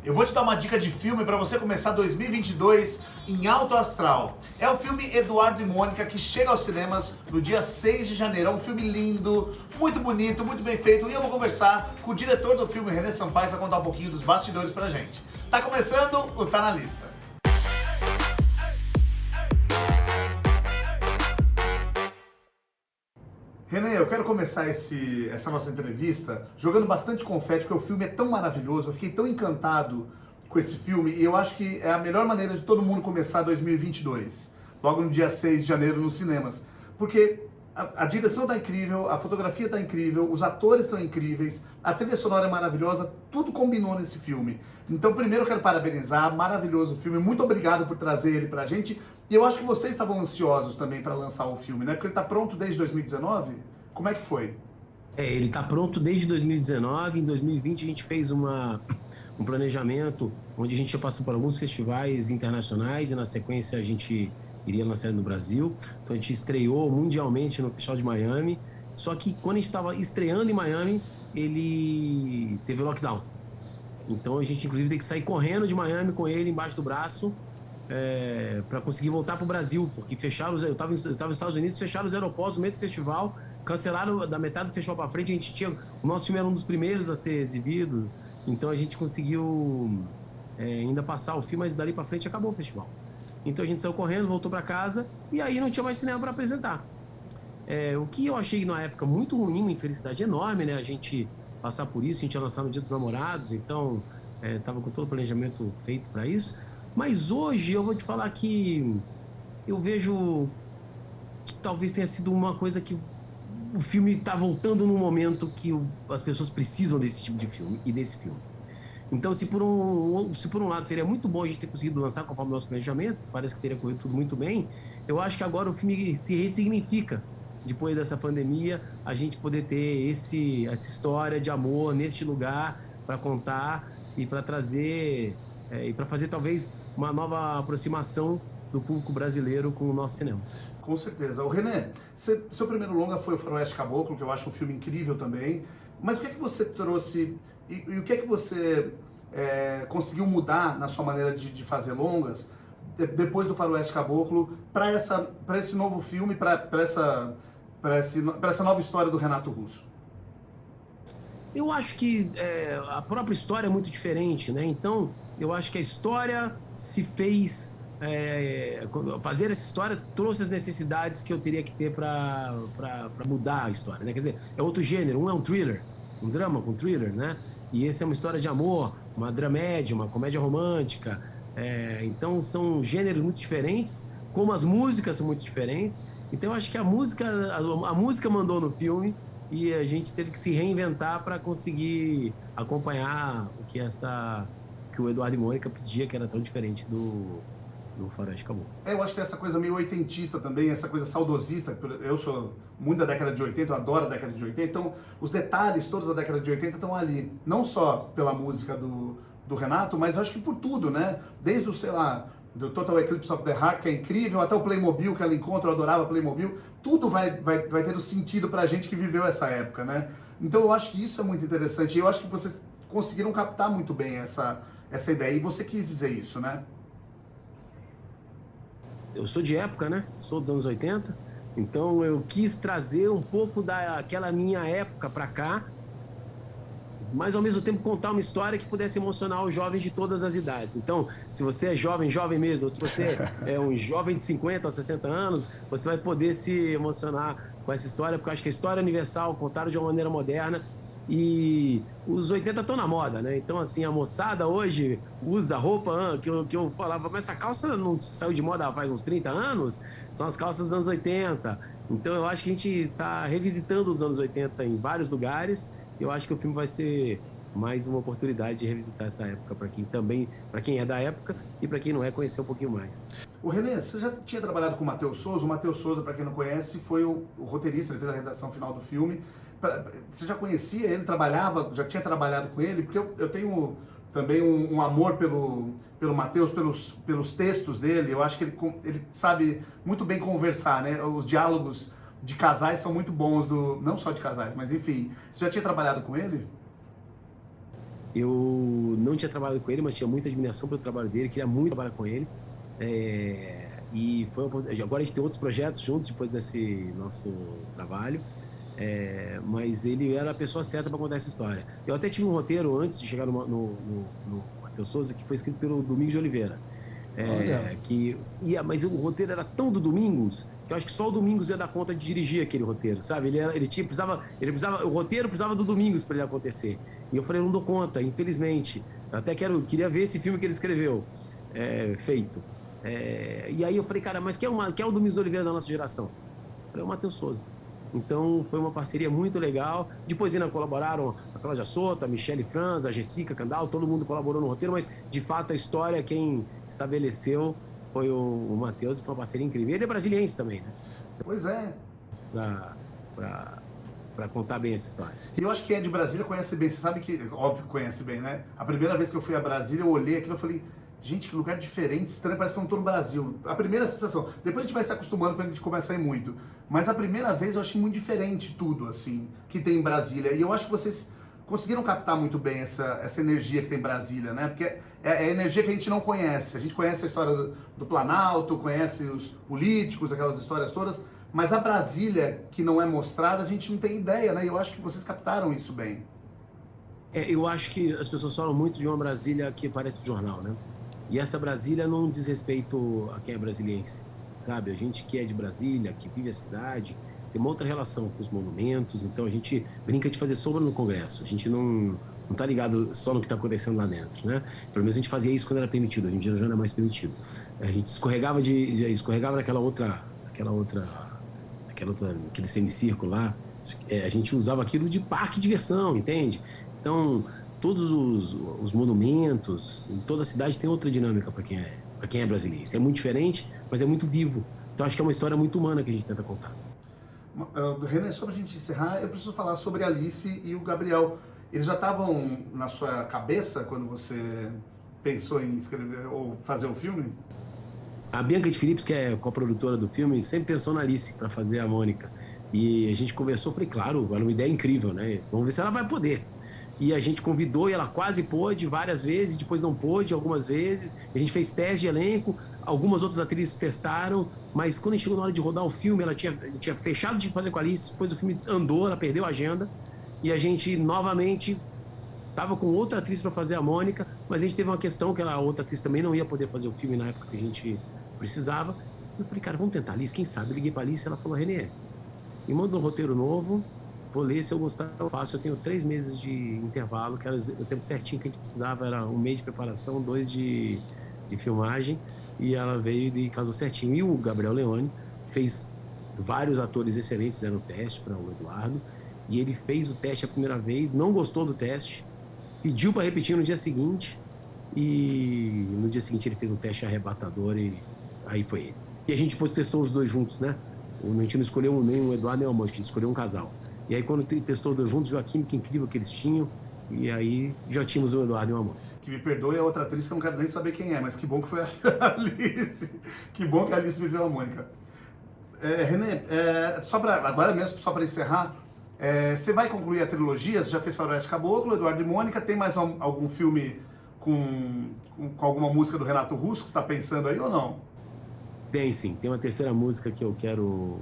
Eu vou te dar uma dica de filme para você começar 2022 em alto astral. É o filme Eduardo e Mônica, que chega aos cinemas no dia 6 de janeiro. É um filme lindo, muito bonito, muito bem feito. E eu vou conversar com o diretor do filme, René Sampaio, para contar um pouquinho dos bastidores pra gente. Tá começando o Tá Na Lista. René, eu quero começar essa nossa entrevista jogando bastante confete, porque o filme é tão maravilhoso, eu fiquei tão encantado com esse filme, e eu acho que é a melhor maneira de todo mundo começar 2022, logo no dia 6 de janeiro nos cinemas, porque a direção tá incrível, a fotografia tá incrível, os atores estão incríveis, a trilha sonora é maravilhosa, tudo combinou nesse filme. Então, primeiro eu quero parabenizar, maravilhoso filme, muito obrigado por trazer ele pra gente. E eu acho que vocês estavam ansiosos também para lançar o filme, né? Porque ele tá pronto desde 2019? Como é que foi? Ele tá pronto desde 2019. Em 2020 a gente fez um planejamento onde a gente já passou por alguns festivais internacionais e na sequência a gente iria lançar no Brasil. Então a gente estreou mundialmente no Festival de Miami. Só que quando a gente estava estreando em Miami, ele teve lockdown. Então a gente inclusive tem que sair correndo de Miami com ele embaixo do braço para conseguir voltar para o Brasil, porque fecharam eu estava nos Estados Unidos, fecharam os aeroportos no meio do festival, cancelaram da metade do festival para frente. A gente tinha, o nosso filme era um dos primeiros a ser exibido, então a gente conseguiu ainda passar o filme, mas dali para frente acabou o festival. Então a gente saiu correndo, voltou para casa e aí não tinha mais cinema para apresentar. O que eu achei na época muito ruim, uma infelicidade enorme, né? A gente passar por isso, a gente ia lançar no Dia dos Namorados, então estava com todo o planejamento feito para isso. Mas hoje eu vou te falar que eu vejo que talvez tenha sido uma coisa que o filme está voltando num momento que as pessoas precisam desse tipo de filme e desse filme. Então, se por um lado seria muito bom a gente ter conseguido lançar conforme o nosso planejamento, parece que teria corrido tudo muito bem, eu acho que agora o filme se ressignifica. Depois dessa pandemia, a gente poder ter essa história de amor neste lugar para contar e para trazer e para fazer talvez uma nova aproximação do público brasileiro com o nosso cinema. Com certeza. O René, seu primeiro longa foi o Faroeste Caboclo, que eu acho um filme incrível também, mas o que é que você trouxe e o que é que você conseguiu mudar na sua maneira de fazer longas depois do Faroeste Caboclo para esse novo filme, para essa nova história do Renato Russo? Eu acho que a própria história é muito diferente, né? Então, eu acho que a história se fez... fazer essa história trouxe as necessidades que eu teria que ter para mudar a história, né? Quer dizer, é outro gênero. Um é um thriller, um drama com thriller, né? E esse é uma história de amor, uma dramédia, uma comédia romântica. Então, são gêneros muito diferentes, como as músicas são muito diferentes. Então, eu acho que a música mandou no filme e a gente teve que se reinventar para conseguir acompanhar o que o Eduardo e Mônica pedia, que era tão diferente do Faroeste Caboclo. Eu acho que tem essa coisa meio oitentista também, essa coisa saudosista. Eu sou muito da década de 80, eu adoro a década de 80, então os detalhes todos da década de 80 estão ali. Não só pela música do Renato, mas acho que por tudo, né? Desde o, sei lá, do Total Eclipse of the Heart, que é incrível, até o Playmobil que ela encontra, eu adorava Playmobil, tudo vai ter um sentido pra gente que viveu essa época, né? Então eu acho que isso é muito interessante, e eu acho que vocês conseguiram captar muito bem essa ideia, e você quis dizer isso, né? Eu sou de época, né? Sou dos anos 80, então eu quis trazer um pouco daquela minha época pra cá, mas ao mesmo tempo contar uma história que pudesse emocionar os jovens de todas as idades. Então, se você é jovem mesmo, ou se você é um jovem de 50 a 60 anos, você vai poder se emocionar com essa história, porque eu acho que a história é universal, contada de uma maneira moderna, e os 80 estão na moda, né? Então, assim, a moçada hoje usa roupa que eu falava, mas essa calça não saiu de moda faz uns 30 anos? São as calças dos anos 80. Então, eu acho que a gente está revisitando os anos 80 em vários lugares. Eu acho que o filme vai ser mais uma oportunidade de revisitar essa época para quem é da época e para quem não é, conhecer um pouquinho mais. O René, você já tinha trabalhado com o Matheus Souza? O Matheus Souza, para quem não conhece, foi o roteirista, ele fez a redação final do filme. Você já conhecia ele, já tinha trabalhado com ele? Porque eu tenho também um amor pelo Matheus, pelos textos dele. Eu acho que ele sabe muito bem conversar, né? Os diálogos de casais são muito bons, não só de casais, mas enfim. Você já tinha trabalhado com ele? Eu não tinha trabalhado com ele, mas tinha muita admiração pelo trabalho dele, queria muito trabalhar com ele. E agora a gente tem outros projetos juntos depois desse nosso trabalho. Mas ele era a pessoa certa para contar essa história. Eu até tive um roteiro antes de chegar no Matheus Souza, que foi escrito pelo Domingos de Oliveira. Mas o roteiro era tão do Domingos que eu acho que só o Domingos ia dar conta de dirigir aquele roteiro, sabe? O roteiro precisava do Domingos para ele acontecer. E eu falei, eu não dou conta, infelizmente. Eu até queria ver esse filme que ele escreveu, feito. E aí eu falei, cara, mas quem é o Domingos de Oliveira da nossa geração? Eu falei, o Matheus Souza. Então foi uma parceria muito legal. Depois ainda colaboraram a Cláudia Souto, a Michele Franz, a Jessica Candal, todo mundo colaborou no roteiro, mas de fato a história quem estabeleceu foi o Matheus, e foi uma parceria incrível. Ele é brasiliense também, né? Pois é. Pra contar bem essa história. E eu acho que de Brasília conhece bem, você sabe que, óbvio que conhece bem, né? A primeira vez que eu fui a Brasília, eu olhei aquilo e falei, gente, que lugar diferente, estranho, parece que eu não tô no Brasil. A primeira sensação, depois a gente vai se acostumando quando a gente começa a ir muito. Mas a primeira vez eu achei muito diferente tudo, assim, que tem em Brasília. E eu acho que vocês conseguiram captar muito bem essa energia que tem em Brasília, né? Porque é a energia que a gente não conhece. A gente conhece a história do Planalto, conhece os políticos, aquelas histórias todas, mas a Brasília que não é mostrada, a gente não tem ideia, né? E eu acho que vocês captaram isso bem. Eu acho que as pessoas falam muito de uma Brasília que parece jornal, né? E essa Brasília não diz respeito a quem é brasiliense, sabe? A gente que é de Brasília, que vive a cidade, tem uma outra relação com os monumentos, então a gente brinca de fazer sombra no Congresso. A gente não tá ligado só no que está acontecendo lá dentro, né? Pelo menos a gente fazia isso quando era permitido, hoje em dia já não é mais permitido. A gente escorregava aquele semicírculo lá, a gente usava aquilo de parque de diversão, entende? Então, todos os monumentos, em toda a cidade tem outra dinâmica para quem é brasileiro. Isso é muito diferente, mas é muito vivo. Então, acho que é uma história muito humana que a gente tenta contar. René, só pra gente encerrar, eu preciso falar sobre a Alice e o Gabriel. Eles já estavam na sua cabeça quando você pensou em escrever ou fazer o filme? A Bianca de Phillips, que é coprodutora do filme, sempre pensou na Alice para fazer a Mônica. E a gente conversou, falei, claro, era uma ideia incrível, né? Vamos ver se ela vai poder. E a gente convidou e ela quase pôde várias vezes, depois não pôde algumas vezes. A gente fez teste de elenco, algumas outras atrizes testaram, mas quando a gente chegou na hora de rodar o filme, ela tinha fechado de fazer com a Alice, depois o filme andou, ela perdeu a agenda, e a gente novamente estava com outra atriz para fazer a Mônica, mas a gente teve uma questão que a outra atriz também não ia poder fazer o filme na época que a gente precisava. Eu falei, cara, vamos tentar a Alice, quem sabe? Eu liguei para a Alice e ela falou, Renê, me manda um roteiro novo, vou ler, se eu gostar eu faço. Eu tenho 3 meses de intervalo, que era o tempo certinho que a gente precisava, era 1 mês de preparação, 2 de filmagem, e ela veio e casou certinho. E o Gabriel Leone fez, vários atores excelentes fizeram o teste para o Eduardo, e ele fez o teste a primeira vez, não gostou do teste, pediu para repetir no dia seguinte, e no dia seguinte ele fez um teste arrebatador, e aí foi ele. E a gente depois testou os dois juntos, né? A gente não escolheu nem o Eduardo nem o Mônica, a gente escolheu um casal. E aí, quando testou os dois juntos, viu a química incrível que eles tinham, e aí já tínhamos o Eduardo e o Amor. Que me perdoe a outra atriz, que eu não quero nem saber quem é, mas que bom que foi a Alice. Que bom que a Alice viveu a Mônica. René, agora mesmo, só para encerrar, você vai concluir a trilogia? Você já fez Faroeste Caboclo, Eduardo e Mônica, tem mais algum filme com alguma música do Renato Russo que você está pensando aí ou não? Tem sim, tem uma terceira música que eu quero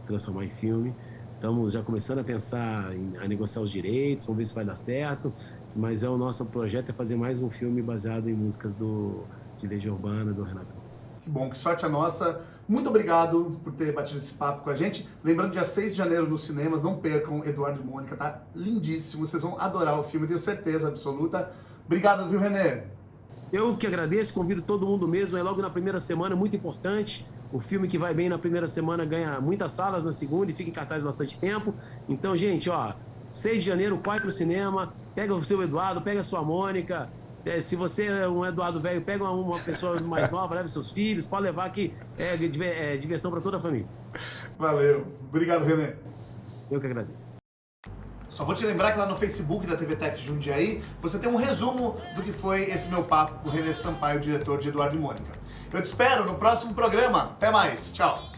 transformar em filme. Estamos já começando a pensar a negociar os direitos, vamos ver se vai dar certo, mas o nosso projeto é fazer mais um filme baseado em músicas de Legião Urbana, do Renato Russo. Que bom, que sorte a nossa. Muito obrigado por ter batido esse papo com a gente. Lembrando, dia 6 de janeiro nos cinemas, não percam Eduardo e Mônica, tá lindíssimo, vocês vão adorar o filme, tenho certeza absoluta. Obrigado, viu, René? Eu que agradeço, convido todo mundo mesmo, é logo na primeira semana, muito importante. O filme que vai bem na primeira semana ganha muitas salas na segunda e fica em cartaz bastante tempo. Então, gente, 6 de janeiro, vai pro cinema, pega o seu Eduardo, pega a sua Mônica. Se você é um Eduardo velho, pega uma pessoa mais nova, leve seus filhos, pode levar que é diversão para toda a família. Valeu. Obrigado, René. Eu que agradeço. Só vou te lembrar que lá no Facebook da TV Tech Jundiaí, você tem um resumo do que foi esse meu papo com o René Sampaio, diretor de Eduardo e Mônica. Eu te espero no próximo programa. Até mais. Tchau.